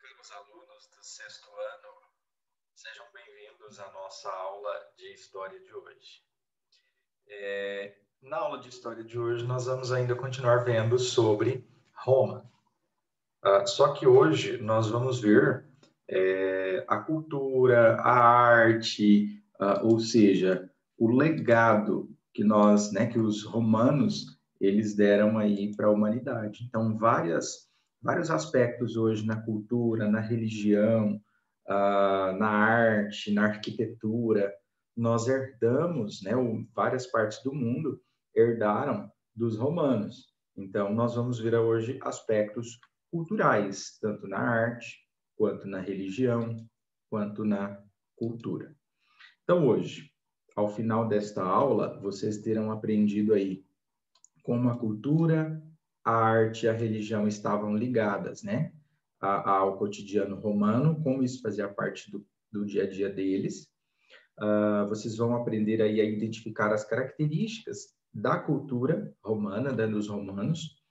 caros alunos do sexto ano, sejam bem-vindos à nossa aula de História de hoje. Na aula de História de hoje, nós vamos ainda continuar vendo sobre Roma. Só que hoje nós vamos ver a cultura, a arte, ou seja, o legado que que os romanos, eles deram aí para a humanidade. Então, vários aspectos hoje na cultura, na religião, na arte, na arquitetura, nós herdamos, né, várias partes do mundo herdaram dos romanos. Então, nós vamos ver hoje aspectos culturais, tanto na arte, quanto na religião, quanto na cultura. Então, hoje, ao final desta aula, vocês terão aprendido aí como a cultura, a arte e a religião estavam ligadas, né, ao cotidiano romano, como isso fazia parte do dia a dia deles. Vocês vão aprender aí a identificar as características da cultura romana, dos romanos,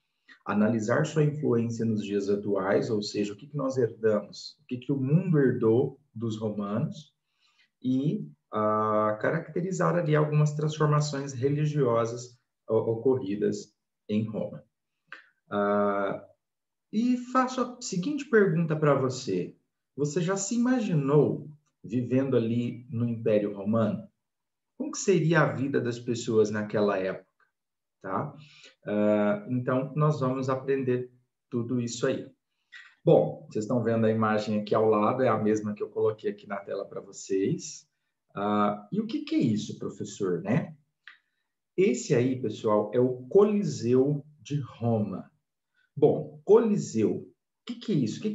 analisar sua influência nos dias atuais, ou seja, o que nós herdamos, o que o mundo herdou dos romanos, e caracterizar ali algumas transformações religiosas ocorridas em Roma. E faço a seguinte pergunta para você. Você já se imaginou vivendo ali no Império Romano? Como que seria a vida das pessoas naquela época? Tá? Então, nós vamos aprender tudo isso aí. Bom, vocês estão vendo a imagem aqui ao lado, é a mesma que eu coloquei aqui na tela para vocês. E o que é isso, professor, né? Esse aí, pessoal, é o Coliseu de Roma. Bom, Coliseu, o que é isso? O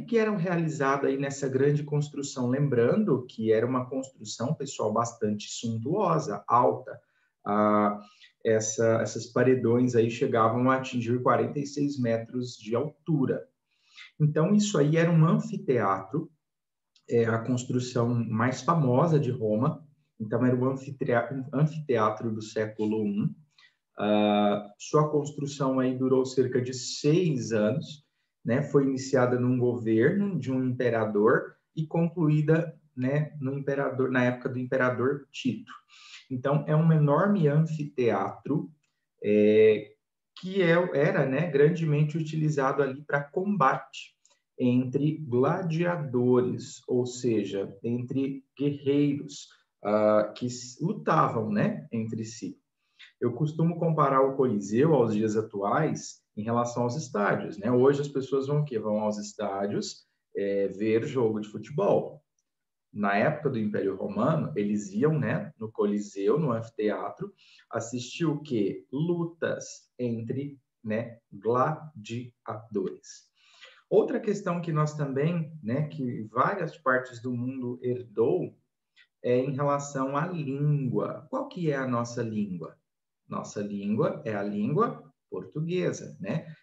que era realizado aí nessa grande construção? Lembrando que era uma construção, pessoal, bastante suntuosa, alta. Essas paredões aí chegavam a atingir 46 metros de altura. Então, isso aí era um anfiteatro, a construção mais famosa de Roma. Então, era o anfiteatro do século I. Sua construção aí durou cerca de 6 anos, né? Foi iniciada num governo de um imperador e concluída, né, na época do imperador Tito. Então, é um enorme anfiteatro que era, né, grandemente utilizado ali para combate entre gladiadores, ou seja, entre guerreiros que lutavam, né, entre si. Eu costumo comparar o Coliseu aos dias atuais em relação aos estádios, né? Hoje as pessoas vão o quê? Vão aos estádios ver jogo de futebol. Na época do Império Romano, eles iam, né, no Coliseu, no anfiteatro, assistir o quê? Lutas entre, né, gladiadores. Outra questão que nós também, né, que várias partes do mundo herdou, é em relação à língua. Qual que é a nossa língua? Nossa língua é a língua portuguesa, né?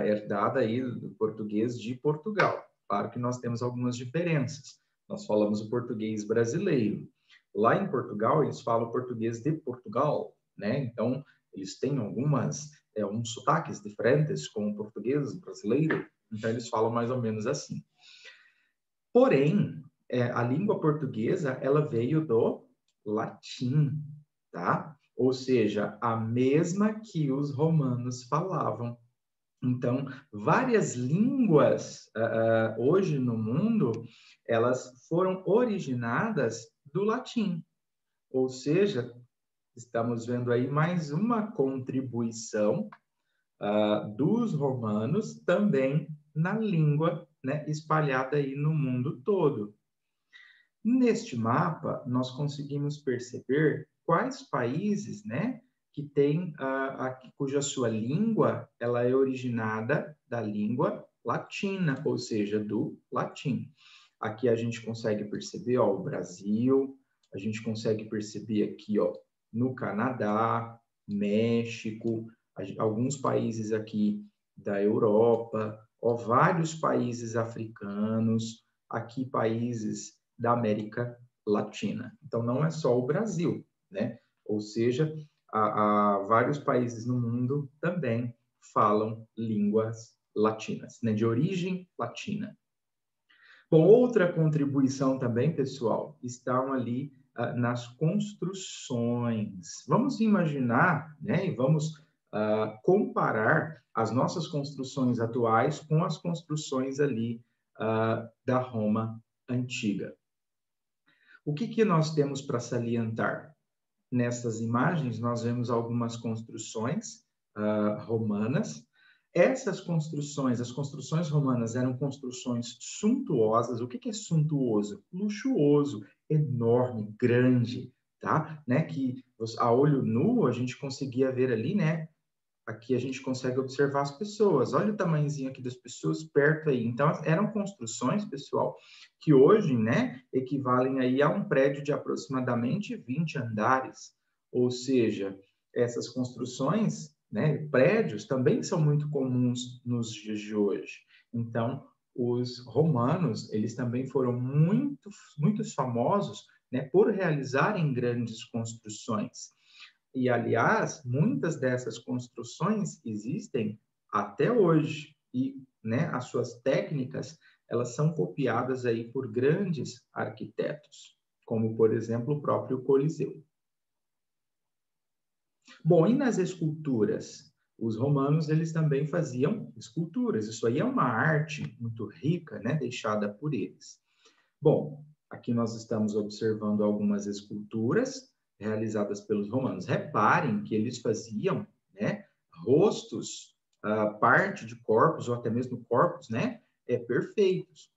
Herdada aí do português de Portugal. Claro que nós temos algumas diferenças. Nós falamos o português brasileiro. Lá em Portugal, eles falam o português de Portugal, né? Então, eles têm uns sotaques diferentes com o português brasileiro. Então, eles falam mais ou menos assim. Porém, a língua portuguesa, ela veio do latim, tá? Ou seja, a mesma que os romanos falavam. Então, várias línguas hoje no mundo, elas foram originadas do latim. Ou seja, estamos vendo aí mais uma contribuição dos romanos também na língua, né, espalhada aí no mundo todo. Neste mapa, nós conseguimos perceber quais países, né, que tem cuja sua língua ela é originada da língua latina, ou seja, do latim. Aqui a gente consegue perceber, ó, o Brasil, a gente consegue perceber aqui, ó, no Canadá, México, alguns países aqui da Europa, ó, vários países africanos, aqui países da América Latina. Então, não é só o Brasil, né? Ou seja, há vários países no mundo também falam línguas latinas, né? De origem latina. Bom, outra contribuição também, pessoal, estão ali nas construções. Vamos imaginar, né, e vamos comparar as nossas construções atuais com as construções ali da Roma antiga. O que nós temos para salientar? Nessas imagens, nós vemos algumas construções romanas. Essas construções, as construções romanas eram construções suntuosas. O que é suntuoso? Luxuoso, enorme, grande, tá? Né? Que a olho nu a gente conseguia ver ali, né? Aqui a gente consegue observar as pessoas. Olha o tamanhozinho aqui das pessoas perto aí. Então, eram construções, pessoal, que hoje, né, equivalem aí a um prédio de aproximadamente 20 andares. Ou seja, essas construções, né, prédios, também são muito comuns nos dias de hoje. Então, os romanos, eles também foram muito famosos, né, por realizarem grandes construções. E, aliás, muitas dessas construções existem até hoje e, né, as suas técnicas, elas são copiadas aí por grandes arquitetos, como, por exemplo, o próprio Coliseu. Bom, e nas esculturas? Os romanos, eles também faziam esculturas. Isso aí é uma arte muito rica, né, deixada por eles. Bom, aqui nós estamos observando algumas esculturas realizadas pelos romanos. Reparem que eles faziam, né, rostos, parte de corpos, ou até mesmo corpos, né, perfeitos.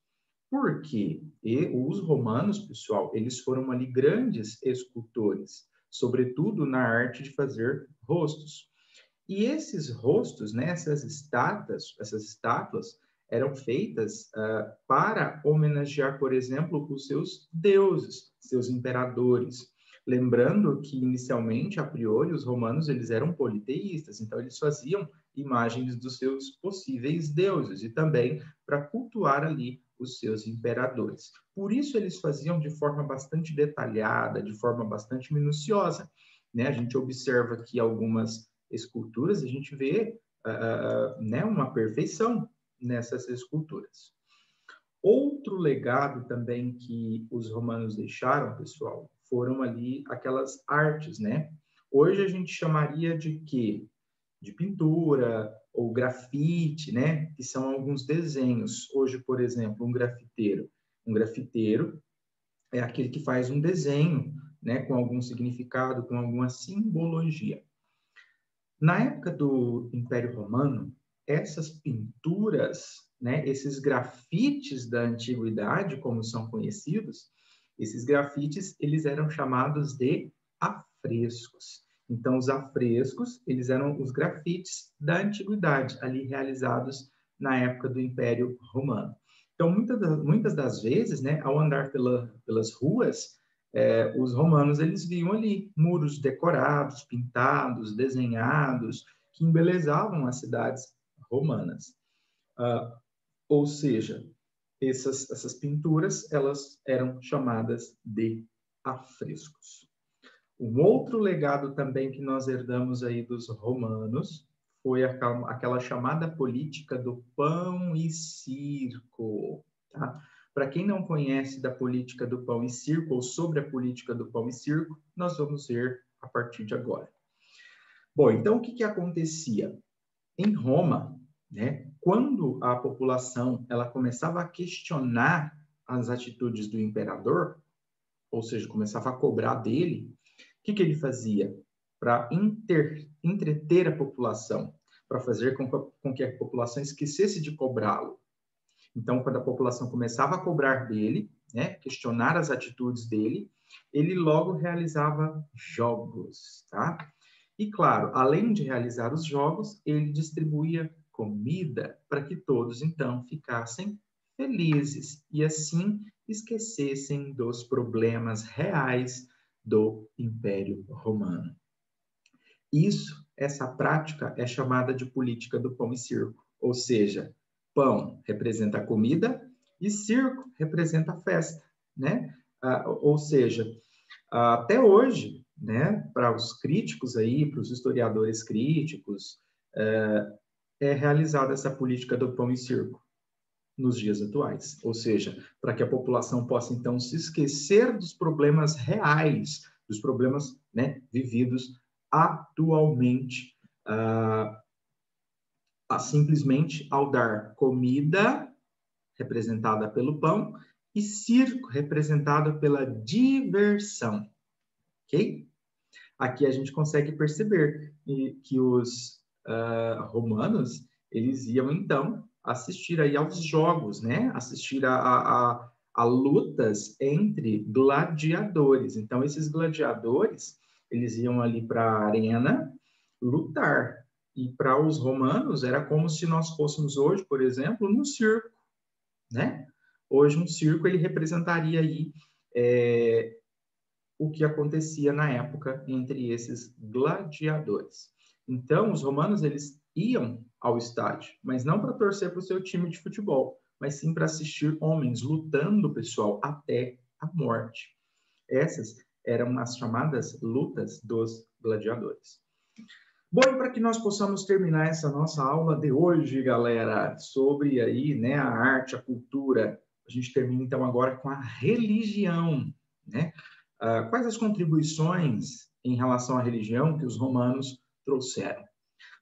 Por quê? E os romanos, pessoal, eles foram ali grandes escultores, sobretudo na arte de fazer rostos. E esses rostos, né, essas estátuas, eram feitas para homenagear, por exemplo, os seus deuses, seus imperadores. Lembrando que, inicialmente, a priori, os romanos eles eram politeístas, então eles faziam imagens dos seus possíveis deuses e também para cultuar ali os seus imperadores. Por isso, eles faziam de forma bastante detalhada, de forma bastante minuciosa. Né? A gente observa aqui algumas esculturas, a gente vê né, uma perfeição nessas esculturas. Outro legado também que os romanos deixaram, pessoal, foram ali aquelas artes, né? Hoje a gente chamaria de quê? De pintura ou grafite, né? Que são alguns desenhos. Hoje, por exemplo, um grafiteiro. Um grafiteiro é aquele que faz um desenho, né? Com algum significado, com alguma simbologia. Na época do Império Romano, essas pinturas, né, esses grafites da antiguidade, como são conhecidos, esses grafites, eles eram chamados de afrescos. Então, os afrescos, eles eram os grafites da antiguidade, ali realizados na época do Império Romano. Então, muitas das vezes, né, ao andar pelas ruas, os romanos eles viam ali muros decorados, pintados, desenhados, que embelezavam as cidades romanas. Ou seja, essas pinturas elas eram chamadas de afrescos. Um outro legado também que nós herdamos aí dos romanos foi aquela chamada política do pão e circo, tá? Para quem não conhece da política do pão e circo, ou sobre a política do pão e circo, nós vamos ver a partir de agora. Bom, então o que acontecia? Em Roma, né, quando a população ela começava a questionar as atitudes do imperador, ou seja, começava a cobrar dele, o que ele fazia? Para entreter a população, para fazer com que a população esquecesse de cobrá-lo. Então, quando a população começava a cobrar dele, né, questionar as atitudes dele, ele logo realizava jogos, tá? E, claro, além de realizar os jogos, ele distribuía comida para que todos, então, ficassem felizes e, assim, esquecessem dos problemas reais do Império Romano. Essa prática é chamada de política do pão e circo, ou seja, pão representa a comida e circo representa a festa, né? Ou seja, até hoje, né, para os críticos aí, para os historiadores críticos, é realizada essa política do pão e circo. nos dias atuais. Ou seja, para que a população possa, então, se esquecer dos problemas reais, dos problemas, né, vividos atualmente, simplesmente ao dar comida, representada pelo pão, e circo, representado pela diversão. Ok? Aqui a gente consegue perceber que os romanos, eles iam, então, assistir aí aos jogos, né? Assistir a lutas entre gladiadores. Então, esses gladiadores, eles iam ali para a arena lutar. E para os romanos, era como se nós fôssemos hoje, por exemplo, no circo, né? Hoje, um circo, ele representaria aí o que acontecia na época entre esses gladiadores. Então, os romanos, eles iam ao estádio, mas não para torcer para o seu time de futebol, mas sim para assistir homens lutando, pessoal, até a morte. Essas eram as chamadas lutas dos gladiadores. Bom, e para que nós possamos terminar essa nossa aula de hoje, galera, sobre aí, né, a arte, a cultura, a gente termina então agora com a religião, né? Quais as contribuições em relação à religião que os romanos trouxeram?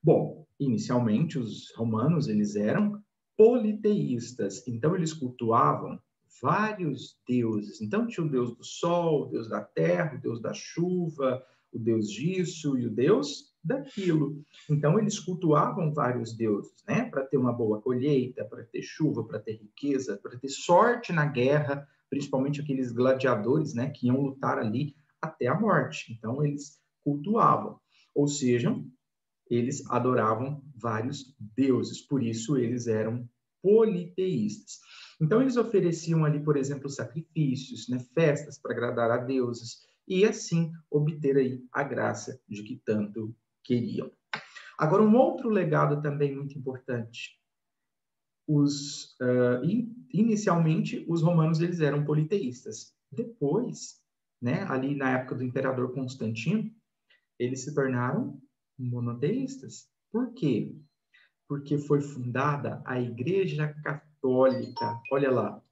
Bom, inicialmente os romanos, eles eram politeístas, então eles cultuavam vários deuses. Então tinha o deus do sol, o deus da terra, o deus da chuva, o deus disso e o deus daquilo. Então eles cultuavam vários deuses, né? Para ter uma boa colheita, para ter chuva, para ter riqueza, para ter sorte na guerra, principalmente aqueles gladiadores, né, que iam lutar ali até a morte. Então eles cultuavam, ou seja, eles adoravam vários deuses, por isso eles eram politeístas. Então eles ofereciam ali, por exemplo, sacrifícios, né, festas para agradar a deuses e assim obter aí a graça de que tanto queriam. Agora, um outro legado também muito importante. Inicialmente, os romanos eles eram politeístas. Depois, né, ali na época do imperador Constantino, eles se tornaram monoteístas. Por quê? Porque foi fundada a Igreja Católica, olha lá,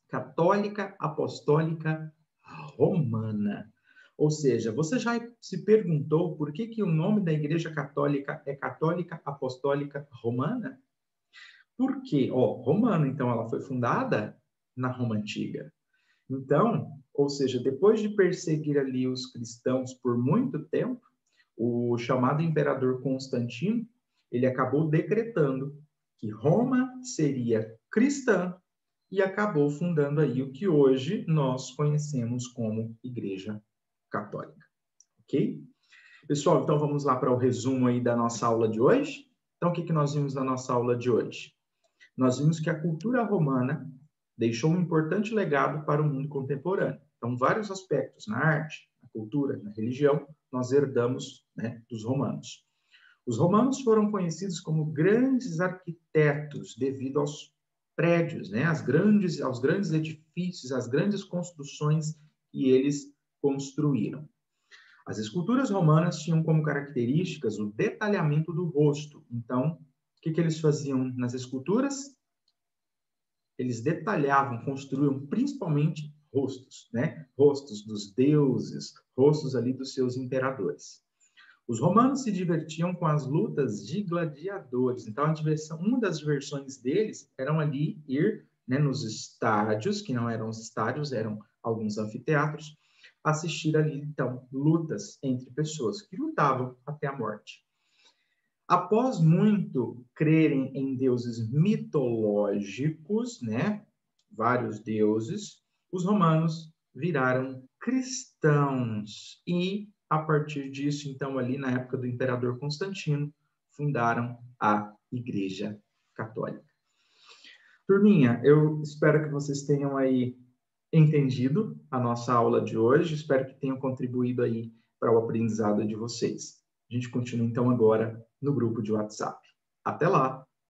Católica Apostólica Romana. Ou seja, você já se perguntou por que o nome da Igreja Católica é Católica Apostólica Romana? Por quê? Romana, então ela foi fundada na Roma Antiga. Então, ou seja, depois de perseguir ali os cristãos por muito tempo, o chamado imperador Constantino, ele acabou decretando que Roma seria cristã e acabou fundando aí o que hoje nós conhecemos como Igreja Católica. Ok? Pessoal, então vamos lá para o resumo aí da nossa aula de hoje. Então, o que nós vimos na nossa aula de hoje? Nós vimos que a cultura romana deixou um importante legado para o mundo contemporâneo. Então, vários aspectos na arte, na cultura, na religião, nós herdamos, né, dos romanos. Os romanos foram conhecidos como grandes arquitetos devido aos prédios, né, aos grandes edifícios, às grandes construções que eles construíram. As esculturas romanas tinham como características o detalhamento do rosto. Então, o que eles faziam nas esculturas? Eles detalhavam, construíam principalmente rostos, né? Rostos dos deuses, rostos ali dos seus imperadores. Os romanos se divertiam com as lutas de gladiadores. Então, uma das diversões deles eram ali ir, né, nos estádios, que não eram os estádios, eram alguns anfiteatros, assistir ali, então, lutas entre pessoas que lutavam até a morte. Após muito crerem em deuses mitológicos, né, vários deuses, os romanos viraram cristãos e, a partir disso, então, ali na época do imperador Constantino, fundaram a Igreja Católica. Turminha, eu espero que vocês tenham aí entendido a nossa aula de hoje, espero que tenham contribuído aí para o aprendizado de vocês. A gente continua então agora no grupo de WhatsApp. Até lá!